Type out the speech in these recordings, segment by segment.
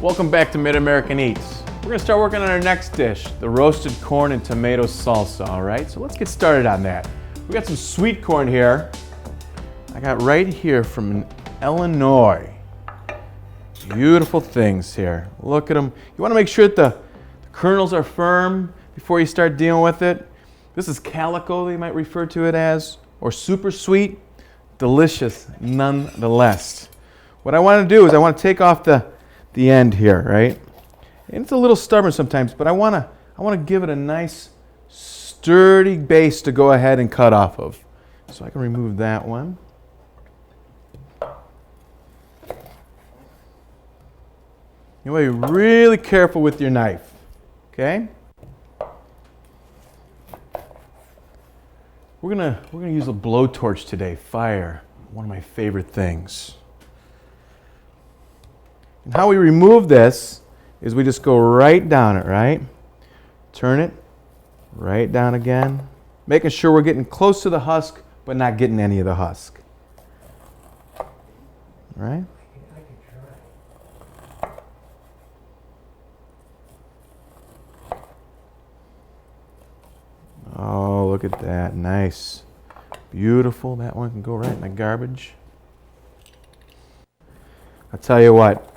Welcome back to Mid-American Eats. We're gonna start working on our next dish, the roasted corn and tomato salsa, all right? So let's get started on that. We got some sweet corn here. I got right here from Illinois. Beautiful things here. Look at them. You wanna make sure that the kernels are firm before you start dealing with it. This is calico, they might refer to it as, or super sweet. Delicious nonetheless. What I wanna do is I wanna take off the end here, right? And it's a little stubborn sometimes, but I wanna give it a nice sturdy base to go ahead and cut off of. So I can remove that one. You want to be really careful with your knife, okay? We're gonna use a blowtorch today, fire, one of my favorite things. And how we remove this is we just go right down it, right? Turn it, right down again. Making sure we're getting close to the husk, but not getting any of the husk. All right? Oh, look at that, nice. Beautiful, that one can go right in the garbage. I'll tell you what,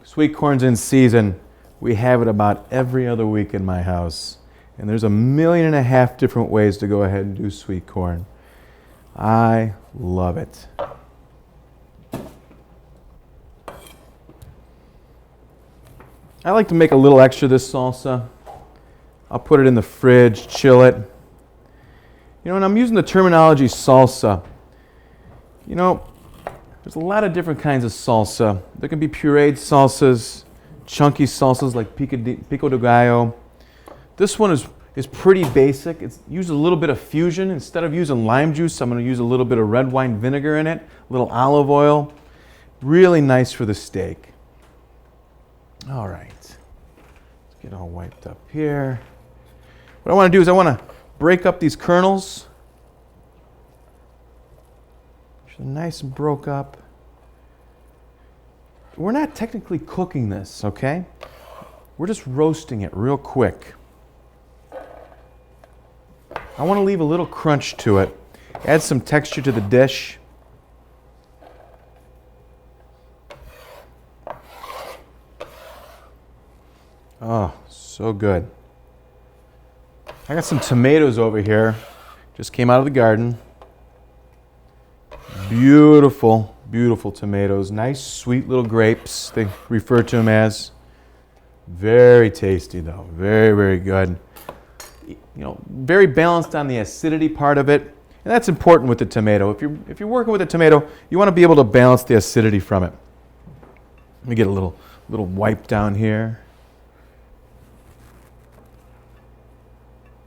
sweet corn's in season. We have it about every other week in my house. And there's 1.5 million different ways to go ahead and do sweet corn. I love it. I like to make a little extra of this salsa. I'll put it in the fridge, chill it. You know, and I'm using the terminology salsa. You know, there's a lot of different kinds of salsa. There can be pureed salsas, chunky salsas like pico de gallo. This one is pretty basic. It's used a little bit of fusion. Instead of using lime juice, I'm going to use a little bit of red wine vinegar in it, a little olive oil. Really nice for the steak. All right, let's get all wiped up here. What I want to do is I want to break up these kernels. They're nice and broke up. We're not technically cooking this, okay? We're just roasting it real quick. I want to leave a little crunch to it. Add some texture to the dish. Oh, so good. I got some tomatoes over here. Just came out of the garden. Beautiful, beautiful tomatoes. Nice, sweet little grapes, they refer to them as. Very tasty, though. Very, very good. You know, very balanced on the acidity part of it. And that's important with the tomato. If you're working with a tomato, you want to be able to balance the acidity from it. Let me get a little wipe down here.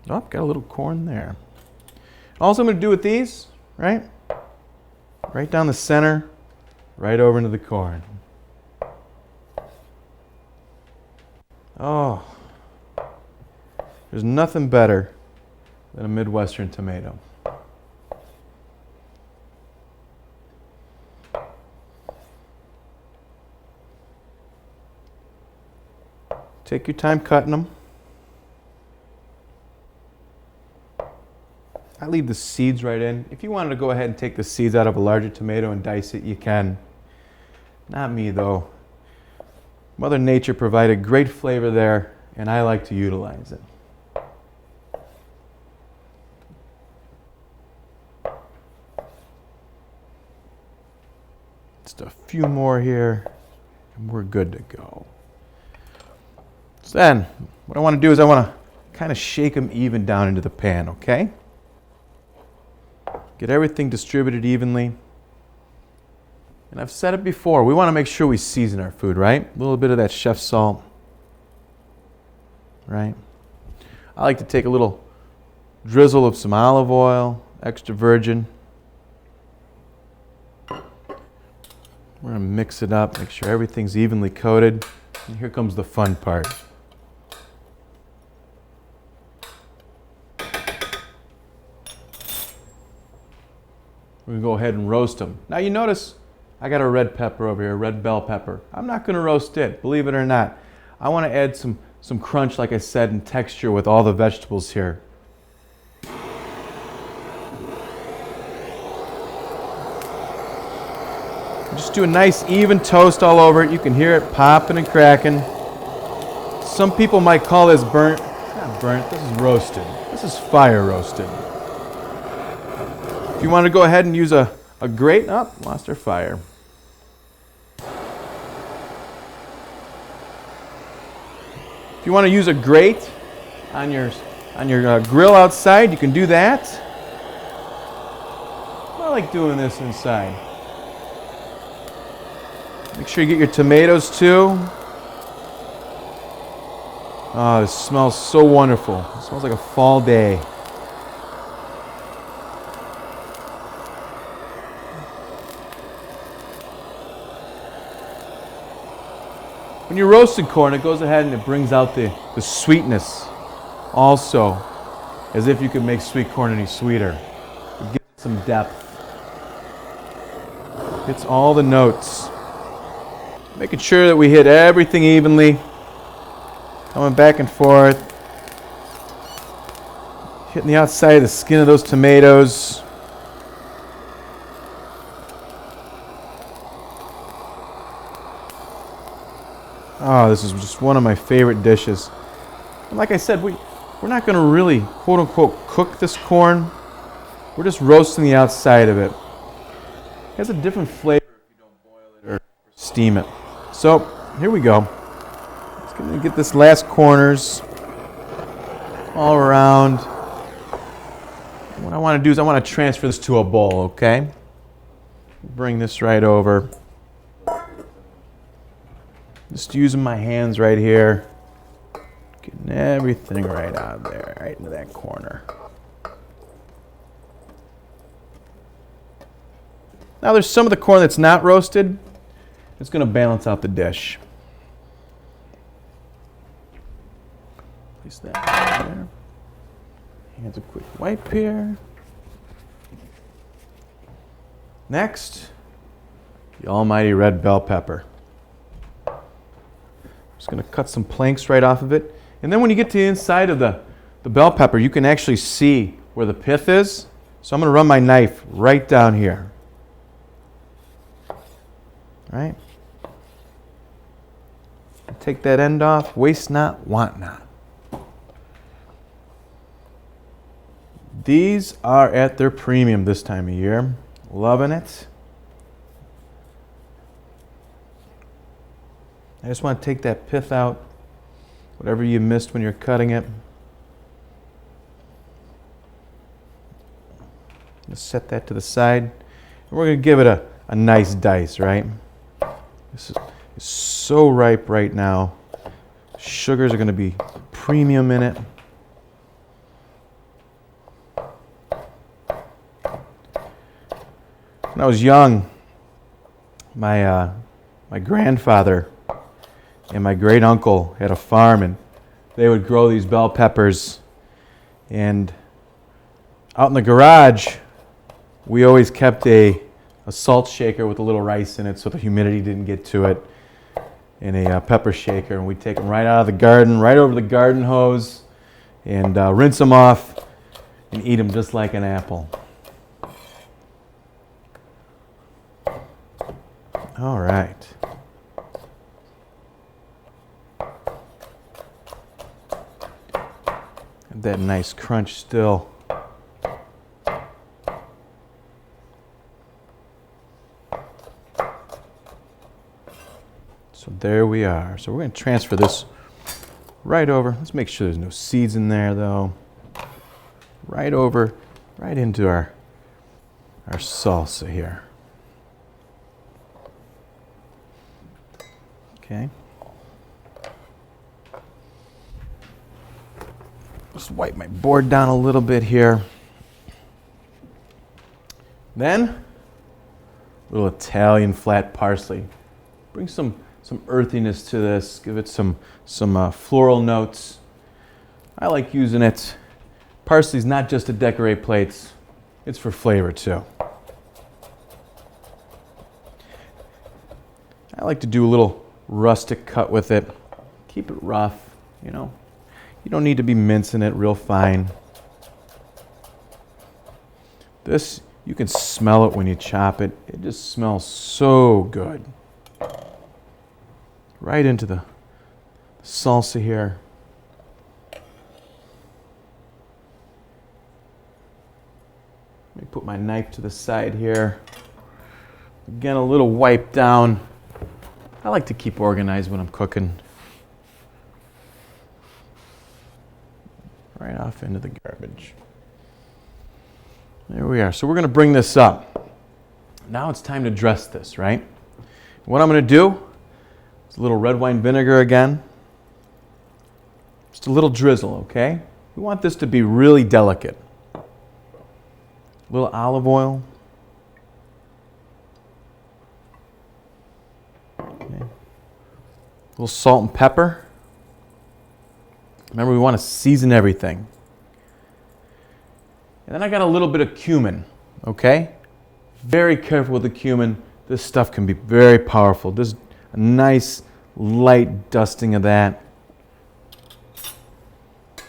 Oh, got a little corn there. All I'm going to do with these, right? Right down the center, right over into the corn. Oh, there's nothing better than a Midwestern tomato. Take your time cutting them. I leave the seeds right in. If you wanted to go ahead and take the seeds out of a larger tomato and dice it, you can. Not me, though. Mother Nature provided great flavor there, and I like to utilize it. Just a few more here, and we're good to go. So then, what I want to do is I want to kind of shake them even down into the pan, okay? Get everything distributed evenly. And I've said it before, we want to make sure we season our food, right? A little bit of that chef salt, right? I like to take a little drizzle of some olive oil, extra virgin. We're going to mix it up, make sure everything's evenly coated. And here comes the fun part. We're going to go ahead and roast them. Now you notice I got a red pepper over here, a red bell pepper. I'm not gonna roast it, believe it or not. I wanna add some crunch, like I said, and texture with all the vegetables here. Just do a nice even toast all over it. You can hear it popping and cracking. Some people might call this burnt. It's not burnt, this is roasted. This is fire roasted. If you want to go ahead and use a grate, oh, lost our fire. If you want to use a grate on your grill outside, you can do that. I like doing this inside. Make sure you get your tomatoes too. Oh, this smells so wonderful. It smells like a fall day. When you roasted corn, it goes ahead and it brings out the sweetness also, as if you could make sweet corn any sweeter. It gives it some depth. It's all the notes. Making sure that we hit everything evenly. Coming back and forth. Hitting the outside of the skin of those tomatoes. Oh, this is just one of my favorite dishes. And like I said, we're not going to really, quote unquote, cook this corn. We're just roasting the outside of it. It has a different flavor if you don't boil it or steam it. So, here we go. Just going to get this last corners all around. What I want to do is I want to transfer this to a bowl, okay? Bring this right over. Just using my hands right here. Getting everything right out of there, right into that corner. Now there's some of the corn that's not roasted. It's going to balance out the dish. Place that right there. Hands a quick wipe here. Next, the almighty red bell pepper. Just going to cut some planks right off of it. And then when you get to the inside of the bell pepper, you can actually see where the pith is. So I'm going to run my knife right down here. Right? Take that end off. Waste not, want not. These are at their premium this time of year. Loving it. I just want to take that pith out, whatever you missed when you're cutting it. Just set that to the side. And we're going to give it a nice dice, right? This is so ripe right now. Sugars are going to be premium in it. When I was young, my grandfather and my great uncle had a farm, and they would grow these bell peppers. And out in the garage, we always kept a salt shaker with a little rice in it so the humidity didn't get to it, and a pepper shaker. And we'd take them right out of the garden, right over the garden hose, and rinse them off and eat them just like an apple. All right. Have that nice crunch still. So there we are. So we're going to transfer this right over. Let's make sure there's no seeds in there though. Right over, right into our salsa here. Okay. Just wipe my board down a little bit here. Then, a little Italian flat parsley. Bring some earthiness to this. Give it some floral notes. I like using it. Parsley's not just to decorate plates. It's for flavor too. like to do a little rustic cut with it. Keep it rough, you know. You don't need to be mincing it real fine. This, you can smell it when you chop it. It just smells so good. Right into the salsa here. Let me put my knife to the side here. Again, a little wipe down. I like to keep organized when I'm cooking. Right off into the garbage. There we are. So we're going to bring this up. Now it's time to dress this, right? What I'm going to do is a little red wine vinegar again. Just a little drizzle, okay? We want this to be really delicate. A little olive oil. Okay. A little salt and pepper. Remember, we want to season everything. And then I got a little bit of cumin, okay? Very careful with the cumin. This stuff can be very powerful. Just a nice light dusting of that.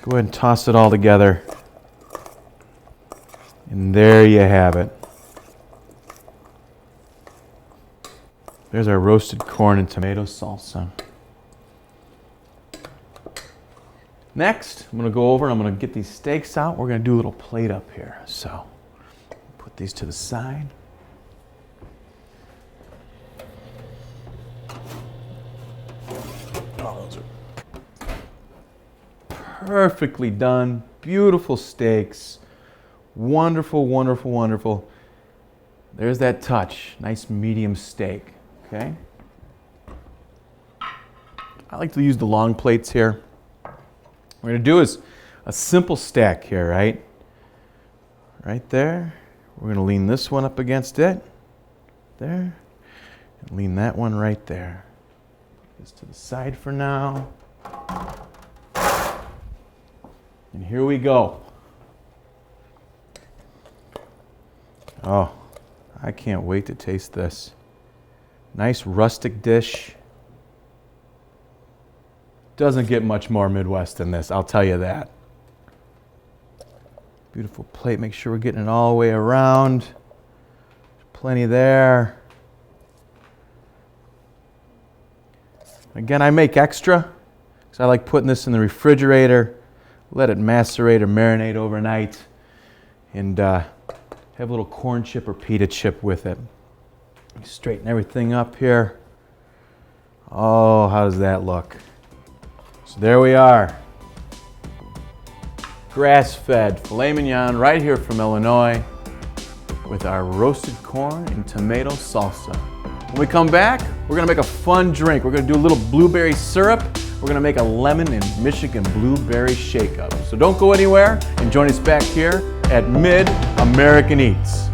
Go ahead and toss it all together. And there you have it. There's our roasted corn and tomato salsa. Next, I'm going to go over and I'm going to get these steaks out. We're going to do a little plate up here. So, put these to the side. Oh, those are perfectly done. Beautiful steaks. Wonderful, wonderful, wonderful. There's that touch. Nice medium steak. Okay. I like to use the long plates here. What we're going to do is a simple stack here, right? Right there. We're going to lean this one up against it. There. And lean that one right there. Put this to the side for now. And here we go. Oh, I can't wait to taste this. Nice rustic dish. Doesn't get much more Midwest than this, I'll tell you that. Beautiful plate. Make sure we're getting it all the way around. Plenty there. Again, I make extra because I like putting this in the refrigerator, let it macerate or marinate overnight, and have a little corn chip or pita chip with it. Straighten everything up here. Oh, how does that look? So there we are. Grass-fed filet mignon right here from Illinois with our roasted corn and tomato salsa. When we come back, we're going to make a fun drink. We're going to do a little blueberry syrup. We're going to make a lemon and Michigan blueberry shake-up. So don't go anywhere and join us back here at Mid-American Eats.